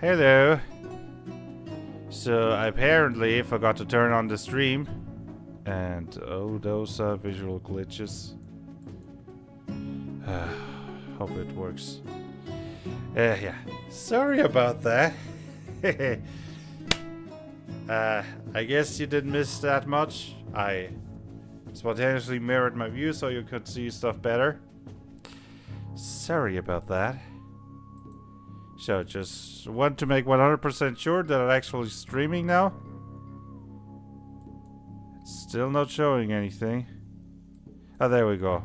Hello. So I apparently forgot to turn on the stream. And oh, those visual glitches. Hope it works. Yeah. Sorry about that. I guess you didn't miss that much. I spontaneously mirrored my view so you could see stuff better. Sorry about that. So just want to make 100% sure that I'm actually streaming now. It's still not showing anything. Oh, there we go.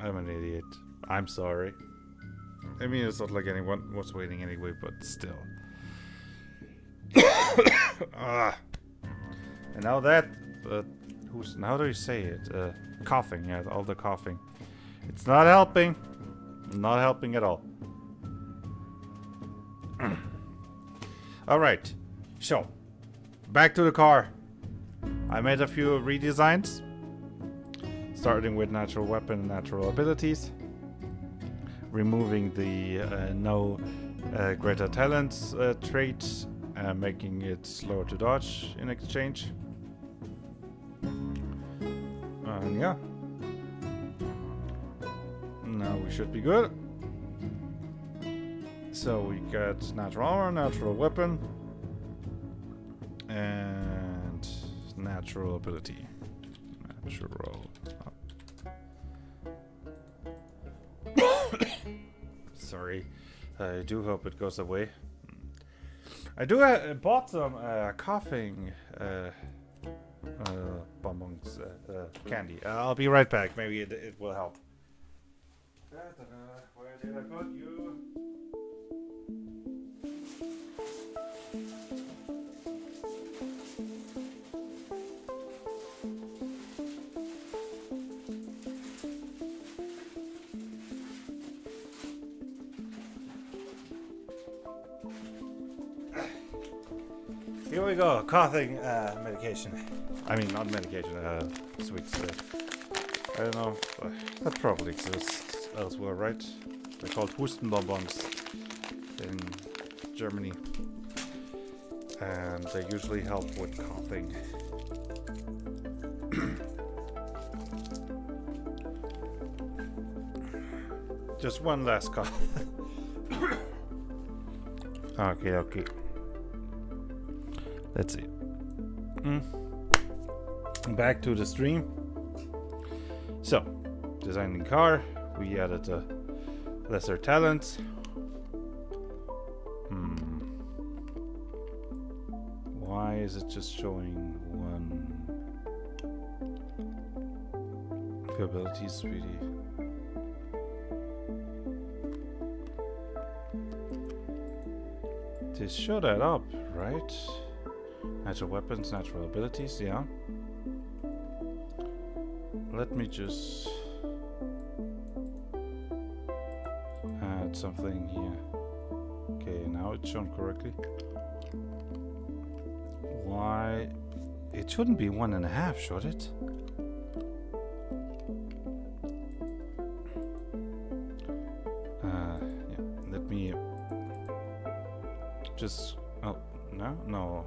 I'm an idiot. I'm sorry. I mean, it's not like anyone was waiting anyway, but still. And now that, how do you say it? Coughing, yeah, all the coughing. It's not helping. Not helping at all. Alright, so, back to the car. I made a few redesigns. Starting with natural weapon and natural abilities. Removing the no greater talents trait. Making it slower to dodge in exchange. And yeah. Now we should be good. So we got natural armor, natural weapon, and natural ability. Natural. Sorry. I do hope it goes away. I do bought some coughing bonbons candy. I'll be right back. Maybe it will help. Where did I put you? Here we go, coughing medication. I mean, not medication, sweets. I don't know, that probably exists elsewhere, right? They're called Hustenbonbons in Germany. And they usually help with coughing. Just one last cough. Okay. Let's see. Back to the stream. So, designing car. We added lesser talents. Why is it just showing one ability, sweetie? They show that up, right? Natural weapons, natural abilities, yeah. Let me just add something here. Okay, now it's shown correctly. Why? It shouldn't be 1.5, should it? Yeah, let me just... Oh, no.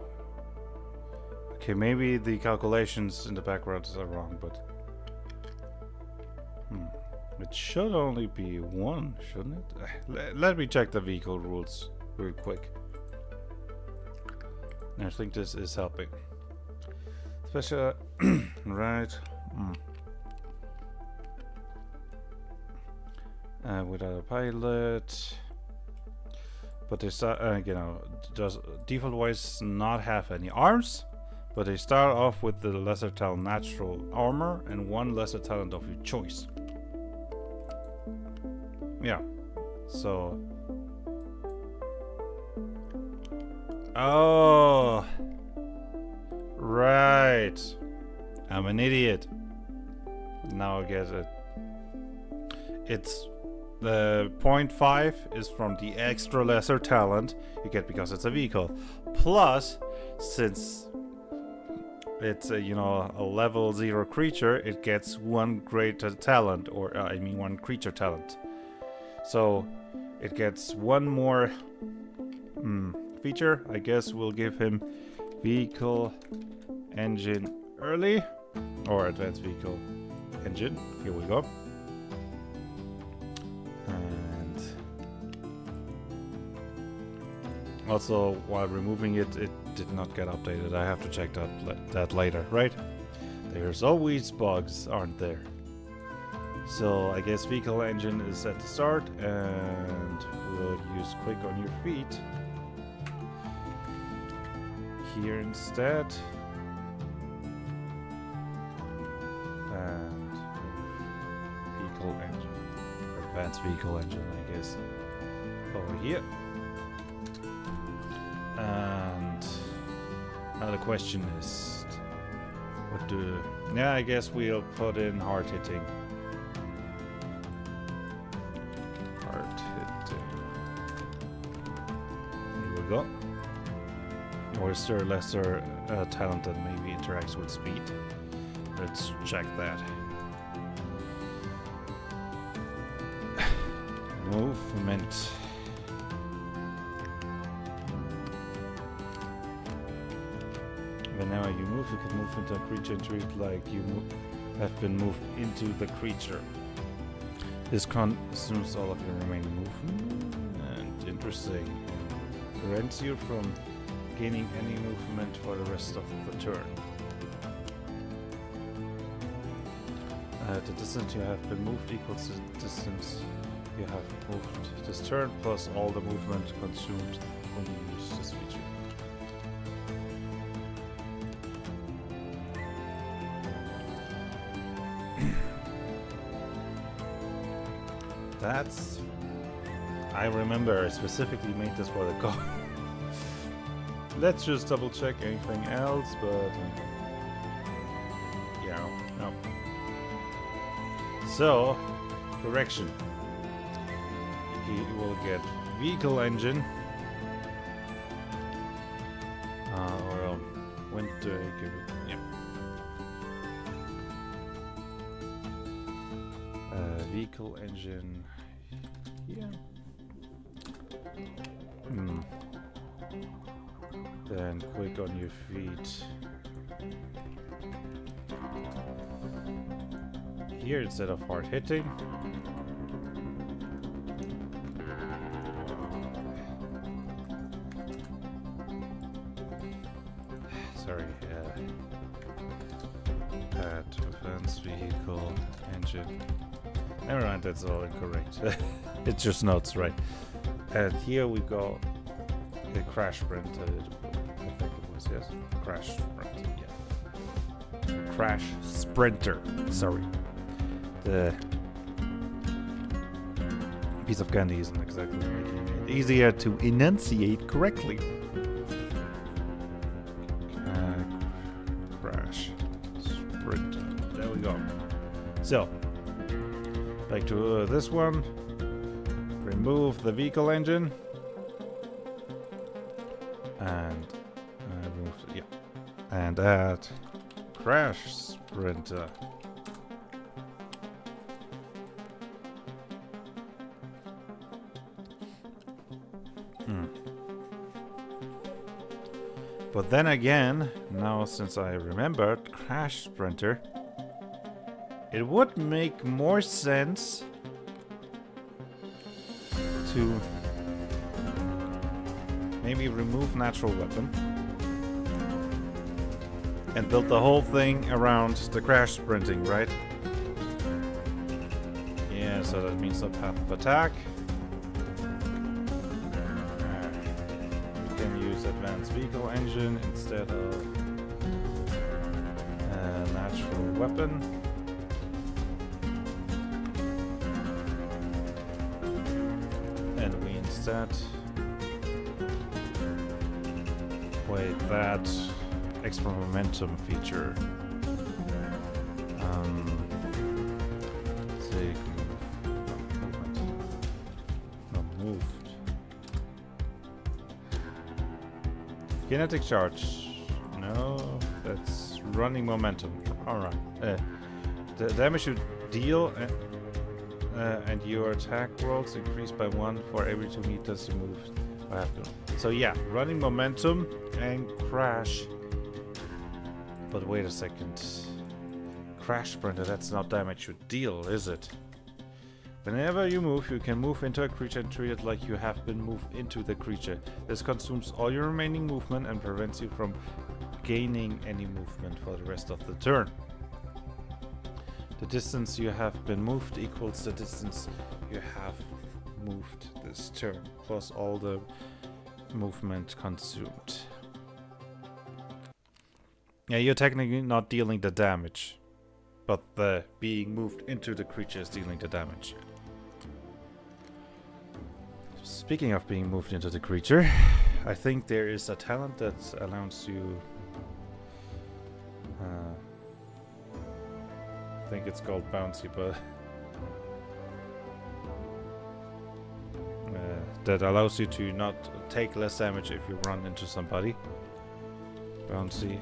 Okay, maybe the calculations in the background are wrong, but... It should only be 1, shouldn't it? Let me check the vehicle rules real quick. I think this is helping. Special... right. Without a pilot... But they start, does default-wise not have any arms? But they start off with the lesser talent natural armor and 1 lesser talent of your choice. Yeah. So. Oh. Right. I'm an idiot. Now I get it. It's the 0.5 is from the extra lesser talent you get because it's a vehicle. Plus, since it's a level 0 creature, it gets 1 greater talent, or 1 creature talent. So it gets one more feature. I guess we'll give him vehicle engine early, or advanced vehicle engine. Here we go. And also, while removing it, it did not get updated. I have to check that later, right? There's always bugs, aren't there? So I guess vehicle engine is set to start, and we'll use quick on your feet here instead. And vehicle engine, advanced vehicle engine, I guess, over here. And now the question is, what do? Yeah, I guess we'll put in hard hitting. Here we go. Or is there a lesser talent that maybe interacts with speed? Let's check that. Movement. Whenever you move, you can move into a creature and treat like you have been moved into the creature. This consumes all of your remaining movement. And interesting. Prevents you from gaining any movement for the rest of the turn. The distance you have been moved equals the distance you have moved this turn, plus all the movement consumed when you use this feature. That's... I remember I specifically made this for the car. Let's just double check anything else, but... yeah, no. So, correction. He will get vehicle engine. Or when do I give it? Yeah. Vehicle engine. Yeah. Then quick on your feet. Here instead of hard hitting. Sorry. Advanced vehicle engine. Never mind, that's all incorrect. It's just notes, right? And here we go. A crash sprint. I think it was, yes. Crash sprint, yeah. Crash sprinter. Sorry. The piece of candy isn't exactly making it easier to enunciate correctly. Crash sprint. There we go. So, back to this one. Remove the vehicle engine. And remove, yeah. And add crash sprinter. But then again, now since I remembered Crash Sprinter, it would make more sense to maybe remove natural weapon and build the whole thing around the crash sprinting, right? Yeah, so that means a path of attack. Advanced vehicle engine instead of natural weapon. And we instead wait that extra momentum feature. Take moved. Kinetic charge. No, that's running momentum. Alright. The damage you deal and your attack rolls increase by 1 for every 2 meters you move. I have to. So yeah, running momentum and crash. But wait a second. Crash sprinter, that's not damage you deal, is it? Whenever you move, you can move into a creature and treat it like you have been moved into the creature. This consumes all your remaining movement and prevents you from gaining any movement for the rest of the turn. The distance you have been moved equals the distance you have moved this turn, plus all the movement consumed. Yeah, you're technically not dealing the damage, but the being moved into the creature is dealing the damage. Speaking of being moved into the creature, I think there is a talent that allows you... I think it's called bouncy, but... that allows you to not take less damage if you run into somebody. Bouncy.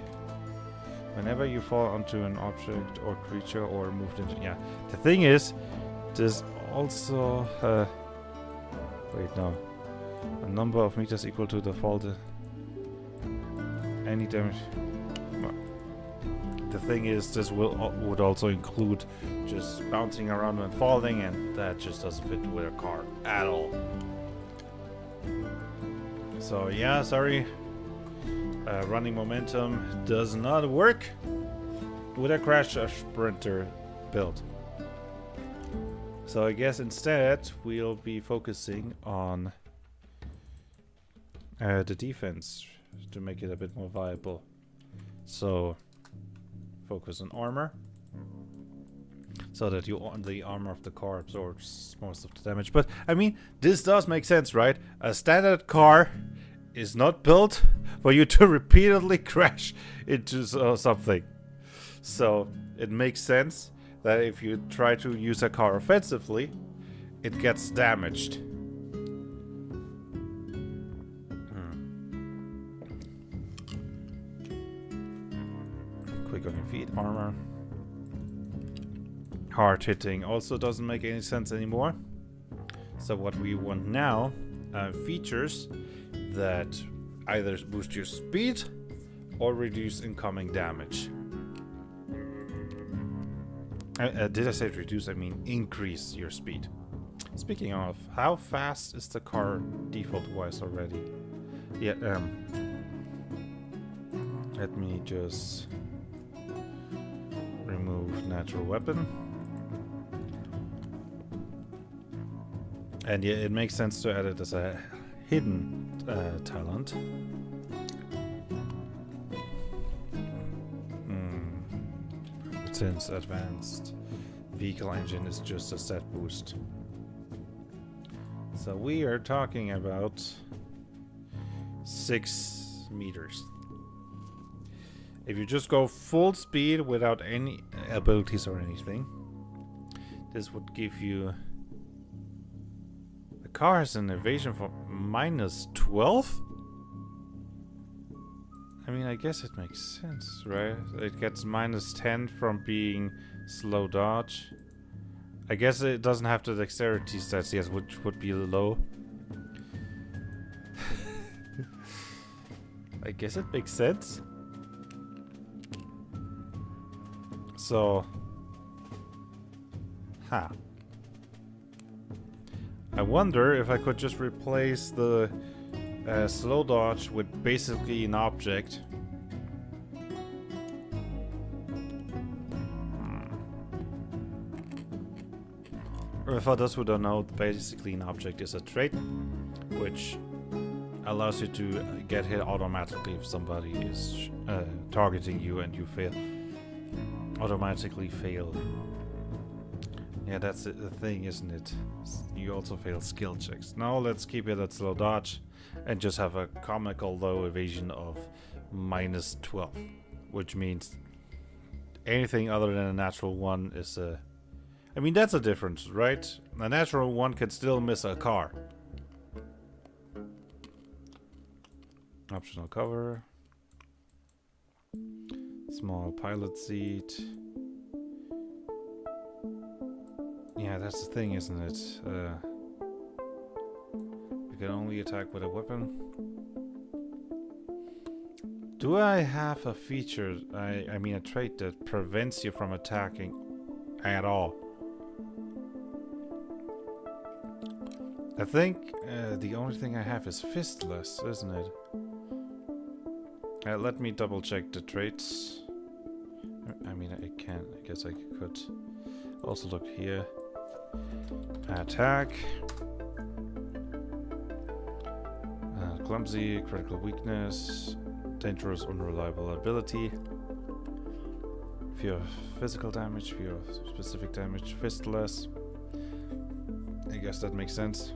Whenever you fall onto an object or creature or moved into... Yeah. The thing is, there's also... wait, no. A number of meters equal to the fall... Any damage... Well, the thing is, this would also include just bouncing around when falling, and that just doesn't fit with a car at all. So yeah, sorry. Running momentum does not work with a crash sprinter build. So I guess instead we'll be focusing on the defense to make it a bit more viable. So focus on armor, so that the armor of the car absorbs most of the damage. But I mean, this does make sense, right? A standard car is not built for you to repeatedly crash into something. So it makes sense that if you try to use a car offensively, it gets damaged. Quick on your feet, armor. Hard hitting also doesn't make any sense anymore. So what we want now are features that either boost your speed or reduce incoming damage. Did I say reduce? I mean increase your speed. Speaking of, how fast is the car default-wise already? Yeah, let me just remove natural weapon. And yeah, it makes sense to add it as a hidden talent. Since advanced vehicle engine is just a stat boost. So we are talking about 6 meters. If you just go full speed without any abilities or anything, this would give you... The car has an evasion for -12? I mean, I guess it makes sense, right? It gets -10 from being slow dodge. I guess it doesn't have the dexterity stats, yes, which would be low. I guess it makes sense. So... Huh. I wonder if I could just replace the slow dodge with basically an object. For those who don't know, basically an object is a trait which allows you to get hit automatically if somebody is targeting you and you automatically fail. Yeah, that's the thing, isn't it? You also fail skill checks. Now let's keep it at slow dodge and just have a comical low evasion of -12, which means anything other than a natural 1 is a... I mean, that's a difference, right? A natural 1 can still miss a car. Optional cover. Small pilot seat. Yeah, that's the thing, isn't it? You can only attack with a weapon. Do I have a feature, I mean a trait that prevents you from attacking at all? I think the only thing I have is fistless, isn't it? Let me double check the traits. I mean, I guess I could also look here. Attack. Clumsy, critical weakness, dangerous, unreliable ability. Fear of physical damage, fear of specific damage, fistless. I guess that makes sense.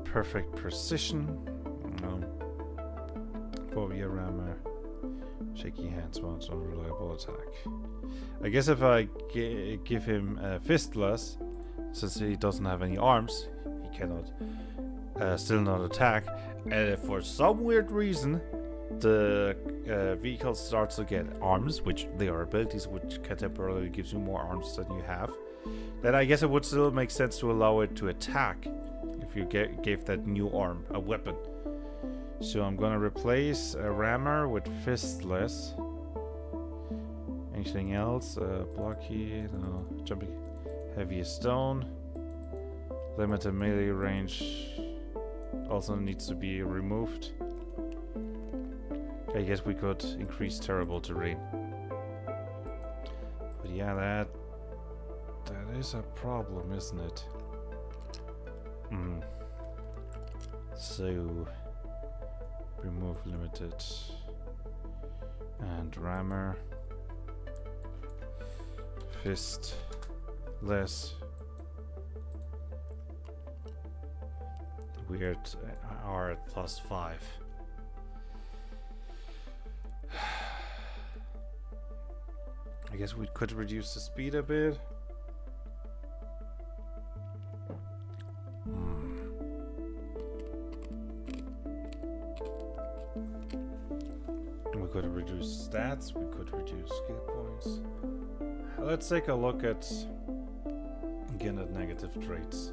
Perfect precision. Phobia rammer. Shaky hands, wants unreliable attack. I guess if I give him fistless, since he doesn't have any arms, he cannot still not attack. And for some weird reason, the vehicle starts to get arms, which they are abilities which can temporarily gives you more arms than you have. Then I guess it would still make sense to allow it to attack if you gave that new arm a weapon. So I'm gonna replace a rammer with fistless. Anything else? Blocky, no. Jumping, heavy stone. Limited melee range also needs to be removed. I guess we could increase terrible terrain. But yeah, that is a problem, isn't it? So remove limited and rammer. Fist less. Weird are at +5. I guess we could reduce the speed a bit. We could reduce stats, we could reduce skill points. Let's take a look at again at negative traits.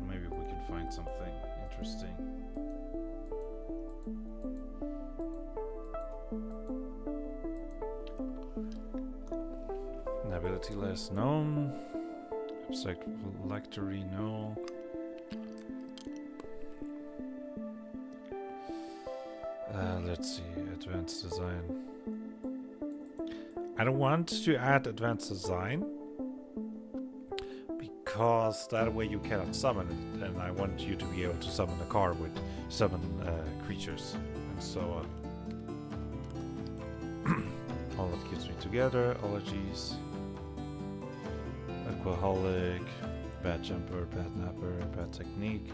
Maybe we can find something interesting. Ability less known. Abstract phylactery, no. Let's see, advanced design. I don't want to add advanced design because that way you cannot summon it, and I want you to be able to summon a car with summon creatures and so on. All that keeps me together. Ologies. Alcoholic, bad jumper, bad napper, bad technique.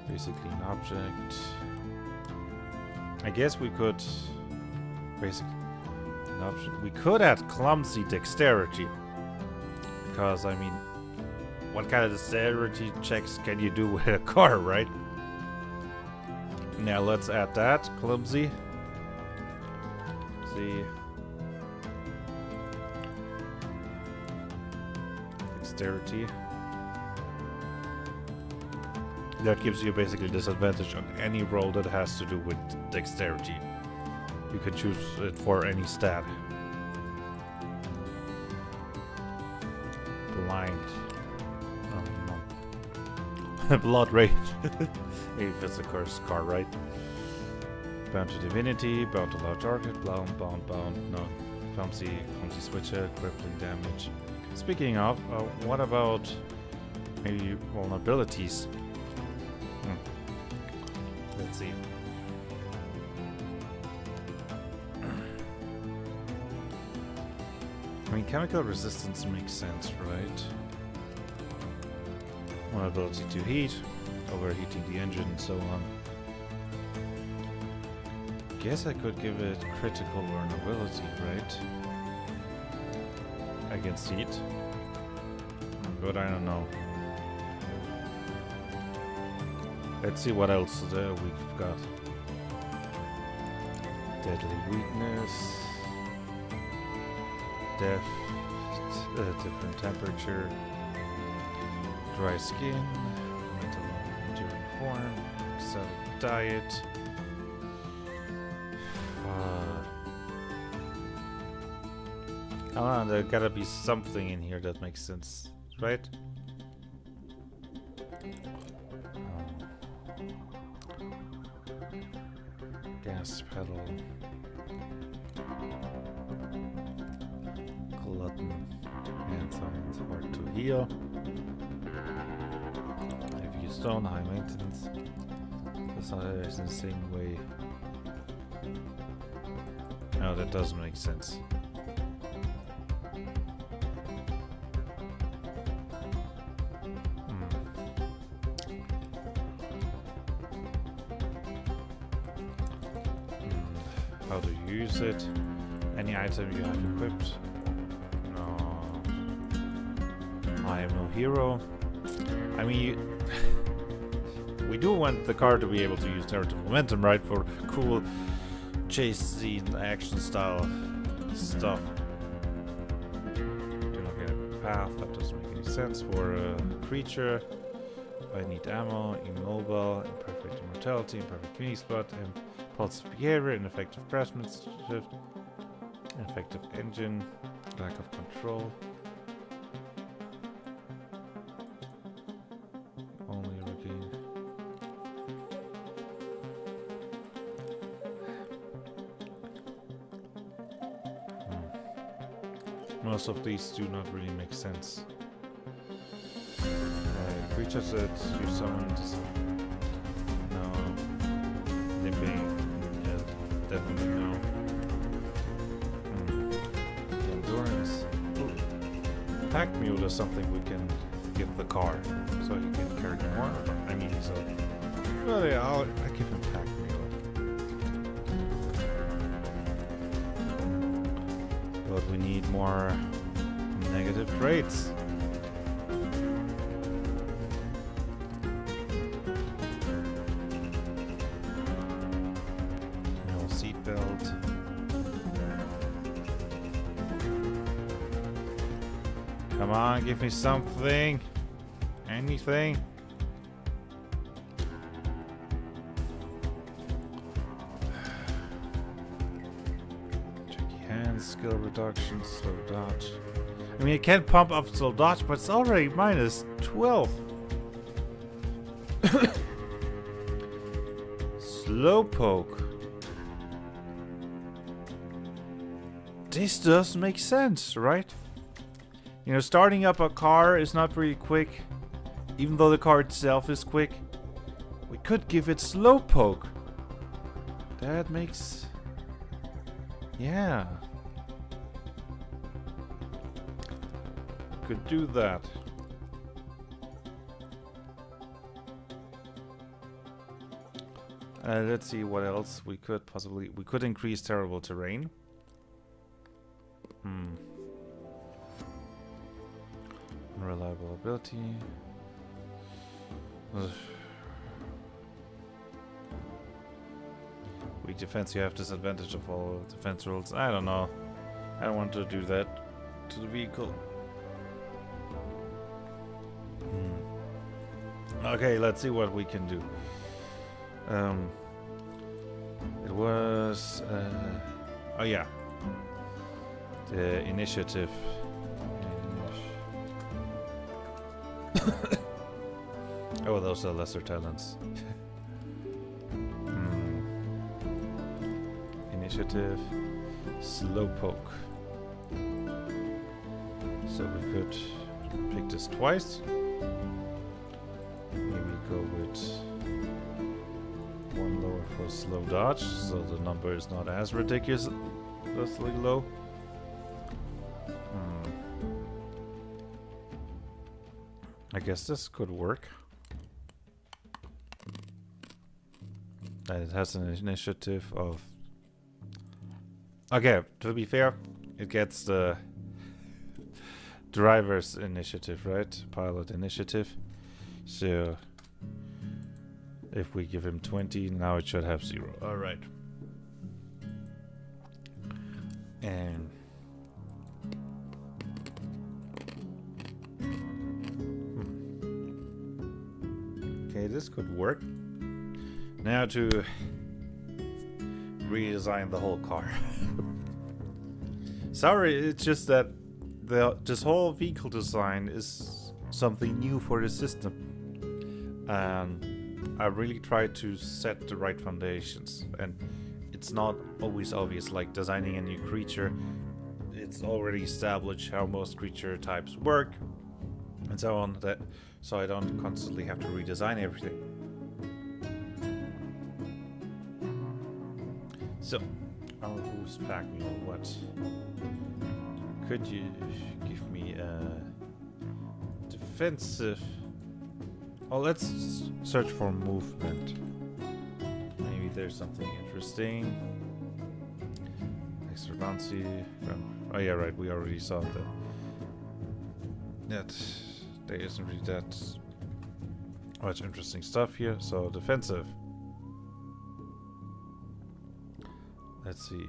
Basically an object. I guess we could basically an object. We could add clumsy dexterity. Because I mean, what kind of dexterity checks can you do with a car, right? Now let's add that. Clumsy. See. Dexterity. That gives you basically disadvantage on any roll that has to do with dexterity. You can choose it for any stat. Blind. Oh no. Blood rage. Maybe it's a cursed car, right? Bound to divinity, bound to loud target, bound, no. Clumsy switcher, crippling damage. Speaking of, what about maybe vulnerabilities? Let's see. I mean, chemical resistance makes sense, right? Vulnerability to heat, overheating the engine, and so on. Guess I could give it critical vulnerability, right? Against heat. But I don't know. Let's see what else we've got. Deadly weakness. Different temperature. Dry skin. Mental enduring form. Exotic diet. Come on, there gotta be something in here that makes sense, right? Gas pedal. Glutton. Hands-on, hard to heal. Heavy stone, high maintenance. That's not in the same way. No, that doesn't make sense. How to use it? Any item you have equipped? No. I am no hero. I mean, we do want the car to be able to use narrative momentum, right? For cool chase scene, action style stuff. Do not get a path, that doesn't make any sense. For a creature, I need ammo, immobile, imperfect immortality, imperfect community spot, impulsive behavior, ineffective craftsmanship, ineffective engine, lack of control. Only regain. Most of these do not really make sense. Creatures that you summoned. No. Limping. Yeah, definitely no. The endurance. Ooh. Pack mule is something we can give the car, so he can carry more. I mean, so. Well, yeah, I'll give him pack mule. But we need more negative traits. Seatbelt. Come on, give me something. Anything. Tricky hands, skill reduction, slow dodge. I mean, it can pump up slow dodge, but it's already minus 12. Slow poke. This does make sense, right? You know, starting up a car is not really quick. Even though the car itself is quick. We could give it slow poke. That makes... yeah. Could do that. Let's see what else we could possibly... we could increase terrible terrain. Unreliable ability. Weak defense, you have disadvantage of all defense rolls. I don't know. I don't want to do that to the vehicle. Okay, let's see what we can do. It was... oh yeah. The initiative. Oh, those are lesser talents. Initiative. Slowpoke. So we could pick this twice. Maybe go with one lower for slow dodge, so the number is not as ridiculously low. I guess this could work. And it has an initiative of... okay, to be fair, it gets the driver's initiative, right? Pilot initiative. So if we give him 20, now it should have 0. Alright. And okay, this could work. Now to redesign the whole car. Sorry, it's just that this whole vehicle design is something new for the system, and I really try to set the right foundations. And it's not always obvious, like designing a new creature. It's already established how most creature types work, and so on. So I don't constantly have to redesign everything. So, who's packing or what? Could you give me a defensive? Oh, let's search for movement. Maybe there's something interesting. Extra bouncy. Oh yeah, right. We already saw that there isn't really that much interesting stuff here. So defensive. Let's see.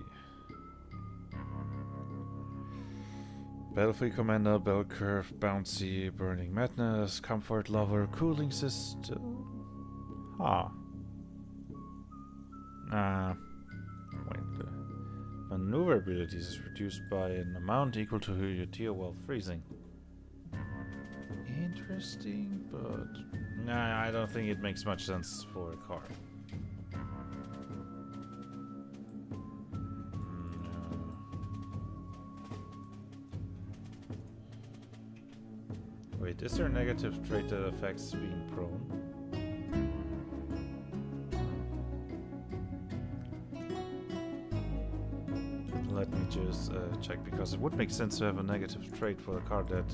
Battlefield Commander, Bell Curve, Bouncy, Burning Madness, Comfort Lover, Cooling System. Wait. The maneuverability is reduced by an amount equal to your tier while freezing. Interesting, but nah, I don't think it makes much sense for a car. Wait, is there a negative trait that affects being prone? Let me just check, because it would make sense to have a negative trait for a car that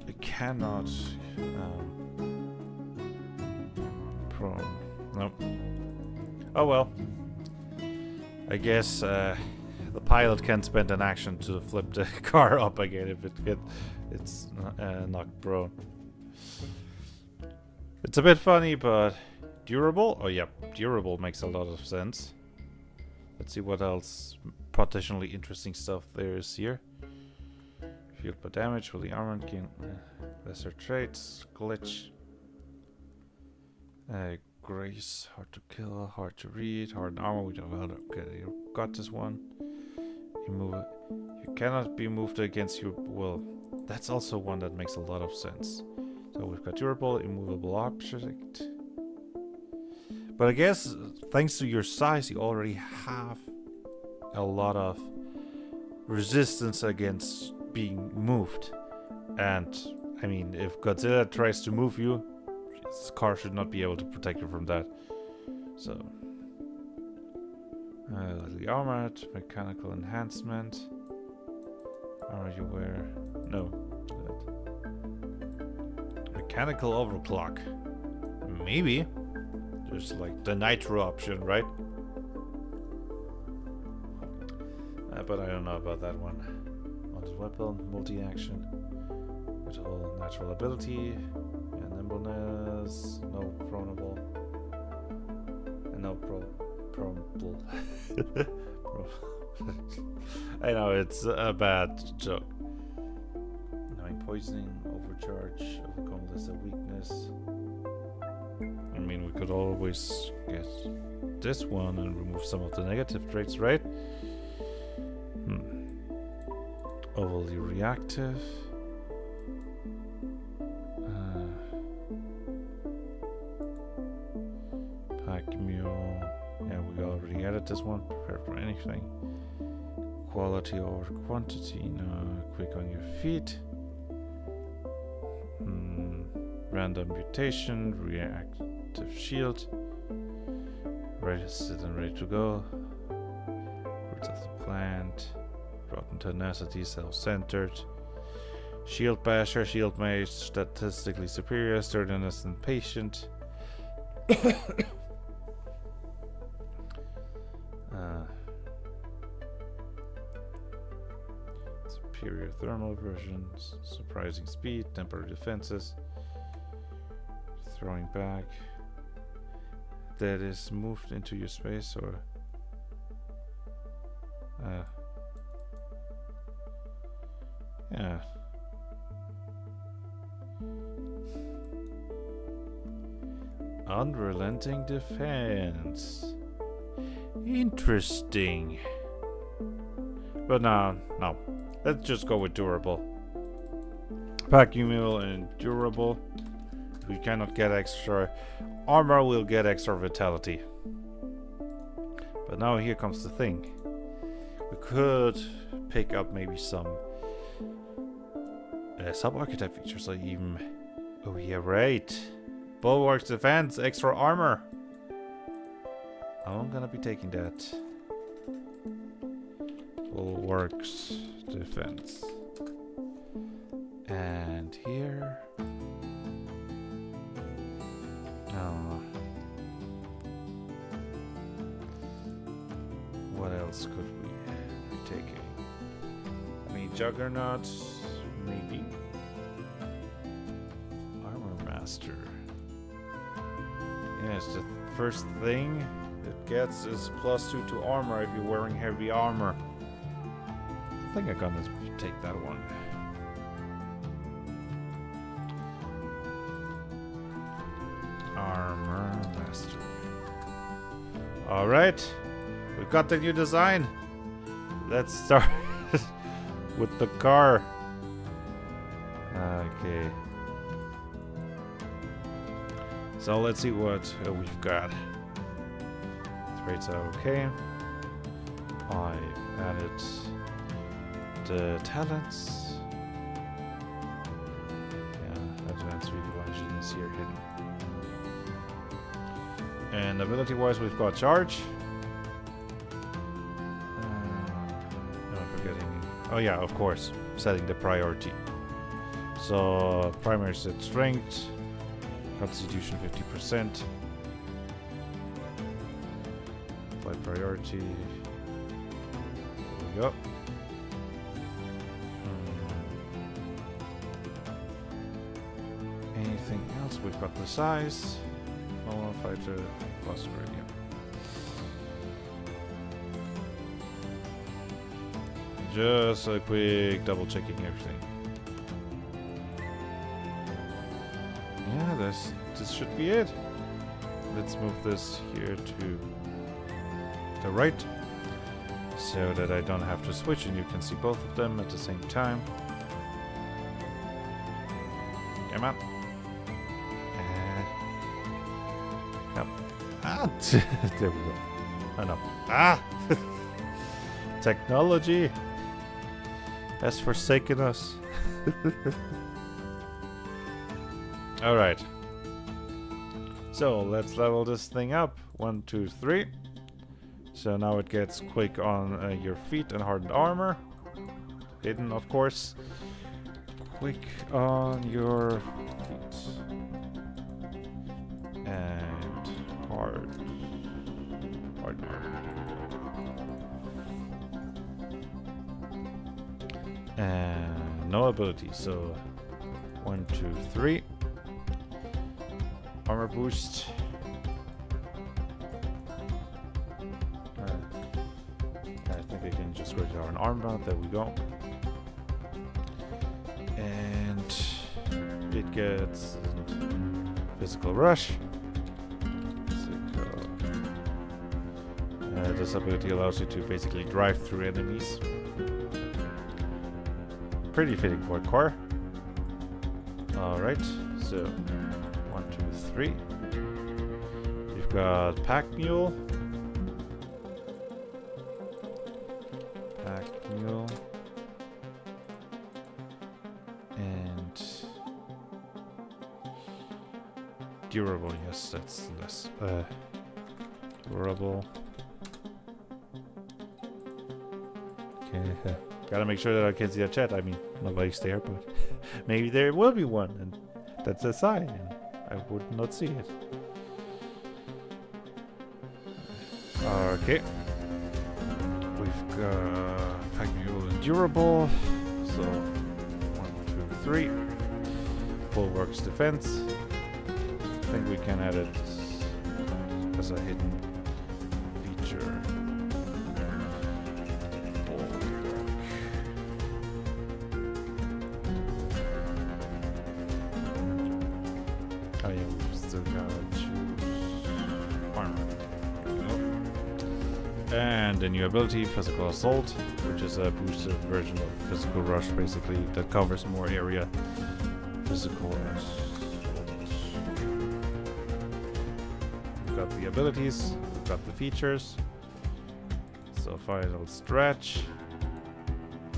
you cannot prone. No. Oh well. I guess the pilot can spend an action to flip the car up again if it's knocked prone. It's a bit funny, but durable? Oh yeah, durable makes a lot of sense. Let's see what else potentially interesting stuff there is here. Field by damage, fully armored, gain lesser traits, glitch. Grace, hard to kill, hard to read, hard armor. We don't have. Okay, you got this one. You cannot be moved against your will. That's also one that makes a lot of sense. So we've got durable, immovable object. But I guess thanks to your size, you already have a lot of resistance against being moved. And I mean, if Godzilla tries to move you, this car should not be able to protect you from that. So, lightly armored, mechanical enhancement. Armor you wear. No. Mechanical overclock. Maybe. There's like the nitro option, right? But I don't know about that one. Mounted weapon, multi-action. With all natural ability. And nimbleness. No pronable. And no pronable. I know, it's a bad joke. Knowing poisoning, overcharge, overcome lesser weakness. I mean, we could always get this one and remove some of the negative traits, right? Overly reactive. Pack mule. Yeah, we already added this one. Prepare for anything. Quality over quantity. No, quick on your feet. Random mutation. Reactive shield. Ready, set and ready to go. Roots of the plant. Rotten tenacity, self-centered. Shield basher, shield mage, statistically superior, sturdiness and patient. Superior thermal versions, surprising speed, temporary defenses, throwing back. That is moved into your space, or Yeah. Unrelenting defense. Interesting. But no. Let's just go with durable. Vacuum mule and durable. If we cannot get extra armor, we'll get extra vitality. But now here comes the thing. We could pick up maybe some sub-archetype features, like even... Oh yeah, right. Bulwarks defense, extra armor. I'm gonna be taking that. Bulwarks defense. And here... what else could we be taking? I mean, Juggernaut, maybe. Armor Master. Yes, the first thing it gets is +2 to armor if you're wearing heavy armor. I think I'm gonna take that one. Armor Master. Alright. We've got the new design. Let's start with the car. Okay. So let's see what we've got. Traits are okay. I've added the talents. Yeah, advanced visualizations here hidden. And ability wise, we've got charge. Oh yeah, of course, setting the priority. So primary set strength, constitution 50%. Apply priority. There we go. Anything else? We've got the size. Oh, fighter plus grade, yeah. Just a quick double checking everything. Yeah, this should be it. Let's move this here to the right so that I don't have to switch and you can see both of them at the same time. Come on. Come. Ah! There we go. Oh no. Ah! Technology has forsaken us. Alright. So let's level this thing up. 1, 2, 3. So now it gets quick on your feet and hardened armor. Hidden, of course. Quick on your feet. And hard. Hard armor. And no ability, so 1, 2, 3. Armor boost. I think I can just go to our armor. There we go. And it gets physical rush. This ability allows you to basically drive through enemies. Pretty fitting for a car. Alright, so 1, 2, 3. We've got Pack Mule. Pack Mule. And durable, yes, that's less. Durable. Okay. Gotta make sure that I can see the chat. I mean, nobody's there, but maybe there will be one, and that's a sign. And I would not see it. Okay. We've got Pack Mule and durable. So 1, 2, 3. Bulwarks defense. I think we can add it as a hidden feature. still gotta choose armor. And a new ability, Physical Assault, which is a boosted version of Physical Rush, basically, that covers more area. Physical Assault. We've got the abilities, we've got the features. So Final Stretch.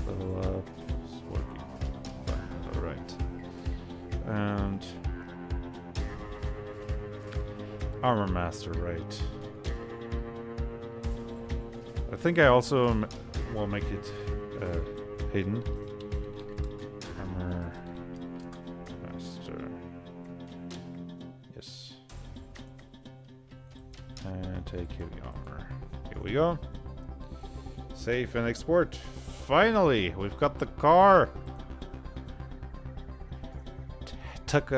Level up. It's working. Fine. Alright. And Armor Master, right. I think I also will make it hidden. Armor Master. Yes. And take heavy armor. Here we go. Save and export. Finally, we've got the car. Took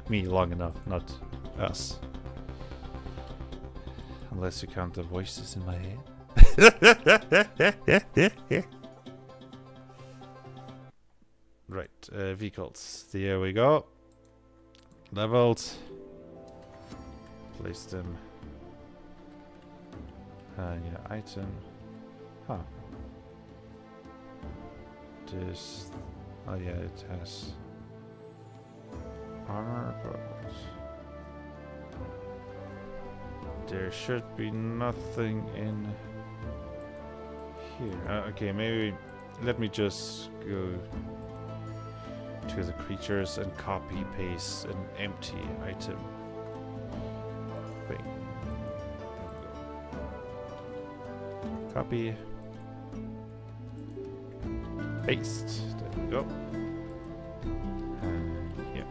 me long enough, not us. Unless you count the voices in my head. Right, vehicles. There we go. Leveled. Place them. Yeah, item. Huh. This. Oh yeah, it has armor. But there should be nothing in here. Okay, maybe let me just go to the creatures and copy paste an empty item thing. Copy, paste. There we go. Yeah,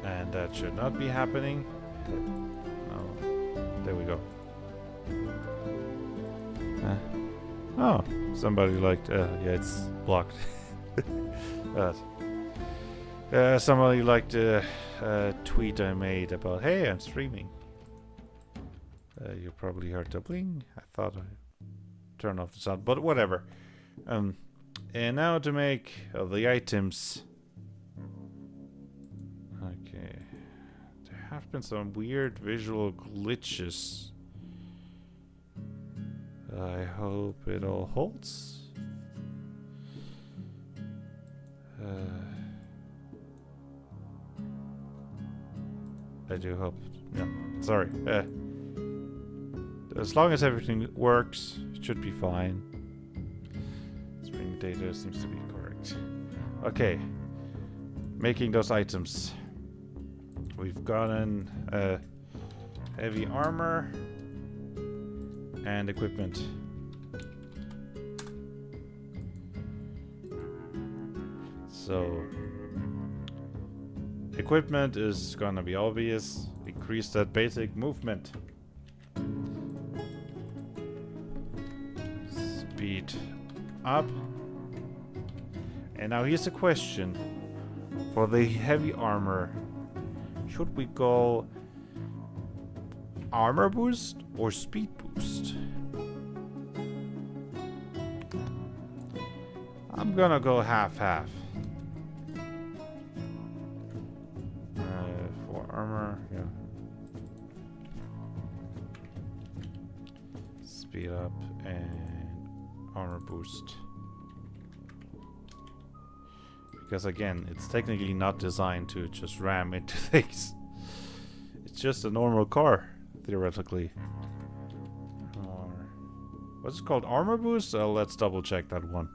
and that should not be happening. No, there we go. Oh, somebody liked. Yeah, it's blocked. Somebody liked a tweet I made about, hey, I'm streaming. You probably heard the bling. I thought I turned off the sound, but whatever. And now to make the items. Okay. There have been some weird visual glitches. I hope it all holds. I do hope. Yeah, sorry. As long as everything works, it should be fine. String data seems to be correct. Okay, making those items. We've gotten heavy armor and equipment. So equipment is gonna be obvious. Increase that basic movement. Speed up. And now here's a question. For the heavy armor, should we go armor boost or speed boost? I'm gonna go half-half. For armor, yeah. Speed up and armor boost. Because again, it's technically not designed to just ram into things. It's just a normal car, theoretically. Or what's it called? Armor boost? Let's double check that one.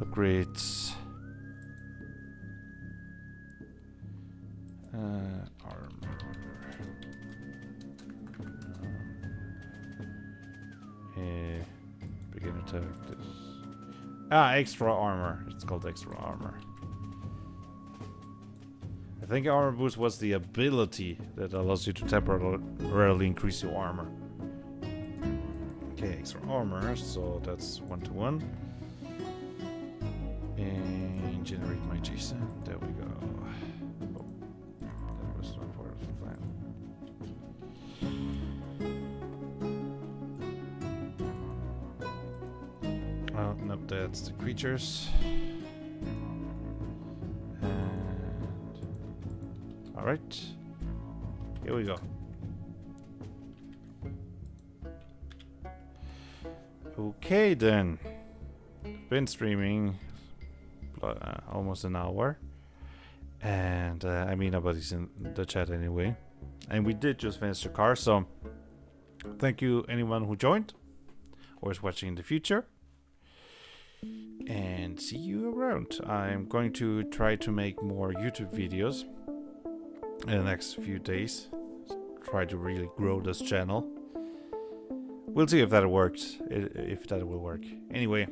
Upgrades. Armor. Begin attack. This. Extra armor. It's called extra armor. I think armor boost was the ability that allows you to temporarily increase your armor. Okay, extra armor. So that's 1-to-1. And generate my JSON. There we go. Oh, that was not part of the plan. Oh, nope, that's the creatures. And Alright. Here we go. Okay then. Been streaming almost an hour. And I mean, nobody's in the chat anyway. And we did just finish the car, so thank you anyone who joined or is watching in the future. And see you around. I'm going to try to make more YouTube videos in the next few days. Try to really grow this channel. We'll see if that works, if that will work. Anyway,